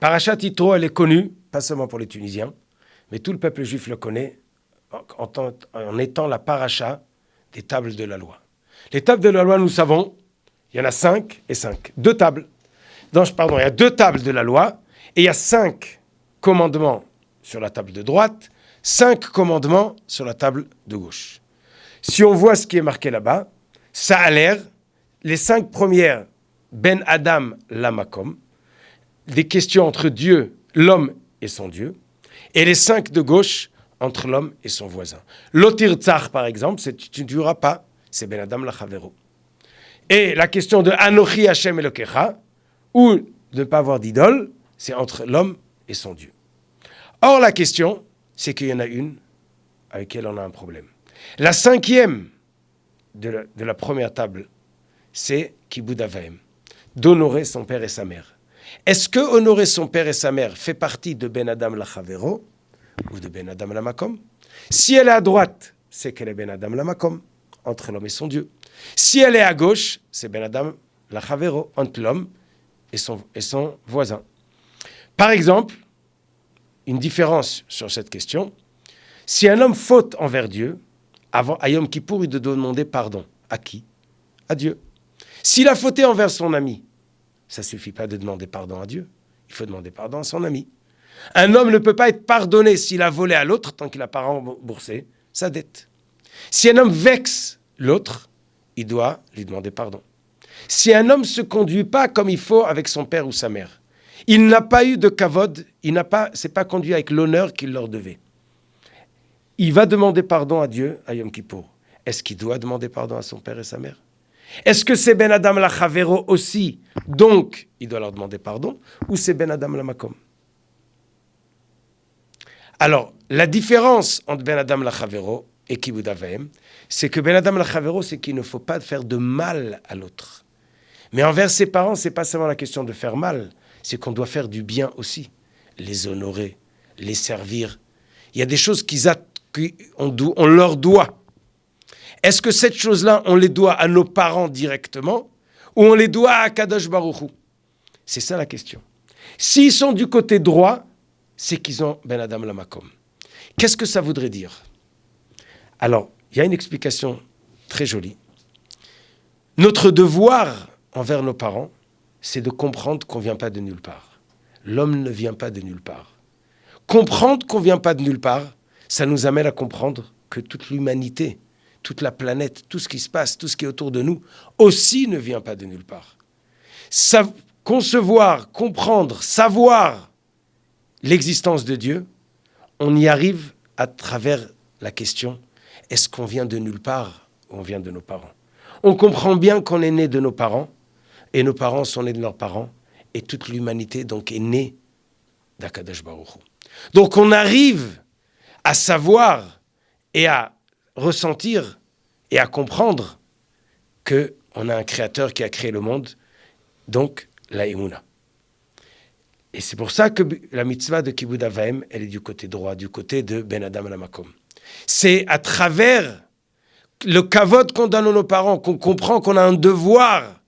Parashat Yitro, elle est connue, pas seulement pour les Tunisiens, mais tout le peuple juif le connaît en étant la paracha des tables de la loi. Les tables de la loi, nous savons, il y en a 5 et 5. 2 tables. Il y a 2 tables de la loi et il y a 5 commandements sur la table de droite, 5 commandements sur la table de gauche. Si on voit ce qui est marqué là-bas, ça a l'air, les 5 premières, Ben Adam Lamakom, des questions entre Dieu, l'homme et son Dieu, et les 5 de gauche, entre l'homme et son voisin. Lotir Tzar, par exemple, c'est tu ne tueras pas, c'est Ben Adam Lachavero. Et la question de Anochi Hashem Elokecha, ou de ne pas avoir d'idole, c'est entre l'homme et son Dieu. Or, la question, c'est qu'il y en a une avec laquelle on a un problème. La 5e de la première table, c'est Kibud Avaim, d'honorer son père et sa mère. Est-ce que honorer son père et sa mère fait partie de Ben Adam Lachavero ou de Ben Adam Lamakom? Si elle est à droite, c'est qu'elle est Ben Adam Lamakom, entre l'homme et son Dieu. Si elle est à gauche, c'est Ben Adam Lachavero, entre l'homme et son voisin. Par exemple, une différence sur cette question, si un homme faute envers Dieu, avant à Yom Kippour, il doit demander pardon. À qui? À Dieu. S'il a fauté envers son ami, ça ne suffit pas de demander pardon à Dieu. Il faut demander pardon à son ami. Un homme ne peut pas être pardonné s'il a volé à l'autre tant qu'il n'a pas remboursé sa dette. Si un homme vexe l'autre, il doit lui demander pardon. Si un homme ne se conduit pas comme il faut avec son père ou sa mère, il n'a pas eu de kavod, s'est pas conduit avec l'honneur qu'il leur devait. Il va demander pardon à Dieu à Yom Kippour. Est-ce qu'il doit demander pardon à son père et sa mère? Est-ce que c'est Ben Adam Lachavero aussi, donc il doit leur demander pardon, ou c'est Ben Adam Lamakom? Alors, la différence entre Ben Adam Lachavero et Kibud Avaim, c'est que Ben Adam Lachavero, c'est qu'il ne faut pas faire de mal à l'autre. Mais envers ses parents, c'est pas seulement la question de faire mal, c'est qu'on doit faire du bien aussi. Les honorer, les servir. Il y a des choses qu'on leur doit. Est-ce que cette chose-là, on les doit à nos parents directement ou on les doit à Kadosh Baruch Hu? C'est ça la question. S'ils sont du côté droit, c'est qu'ils ont Ben Adam Lamakom. Qu'est-ce que ça voudrait dire? Alors, il y a une explication très jolie. Notre devoir envers nos parents, c'est de comprendre qu'on ne vient pas de nulle part. L'homme ne vient pas de nulle part. Comprendre qu'on ne vient pas de nulle part, ça nous amène à comprendre que toute l'humanité, toute la planète, tout ce qui se passe, tout ce qui est autour de nous, aussi ne vient pas de nulle part. Concevoir, comprendre, savoir l'existence de Dieu, on y arrive à travers la question, est-ce qu'on vient de nulle part ou on vient de nos parents? On comprend bien qu'on est né de nos parents, et nos parents sont nés de leurs parents, et toute l'humanité donc est née d'Akadosh Baruch Hu. Donc on arrive à savoir et à ressentir et à comprendre qu'on a un créateur qui a créé le monde, donc la Emouna. Et c'est pour ça que la mitzvah de Kibud Avaim, elle est du côté droit, du côté de Ben Adam Lamakom. C'est à travers le kavod qu'on donne à nos parents qu'on comprend qu'on a un devoir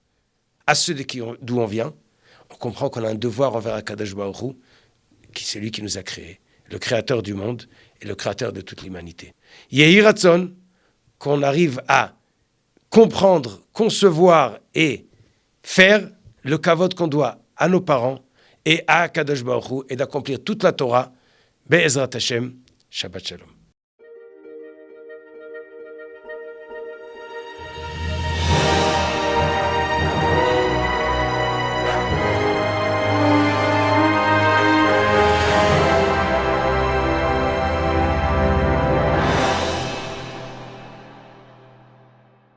à ceux d'où on vient. On comprend qu'on a un devoir envers Akadosh Baruch Hu, qui c'est lui qui nous a créés, le créateur du monde et le créateur de toute l'humanité. Yehi Ratzon, qu'on arrive à comprendre, concevoir et faire le kavod qu'on doit à nos parents et à Akadosh Baruch Hu et d'accomplir toute la Torah. Be'ezrat Hashem, Shabbat Shalom.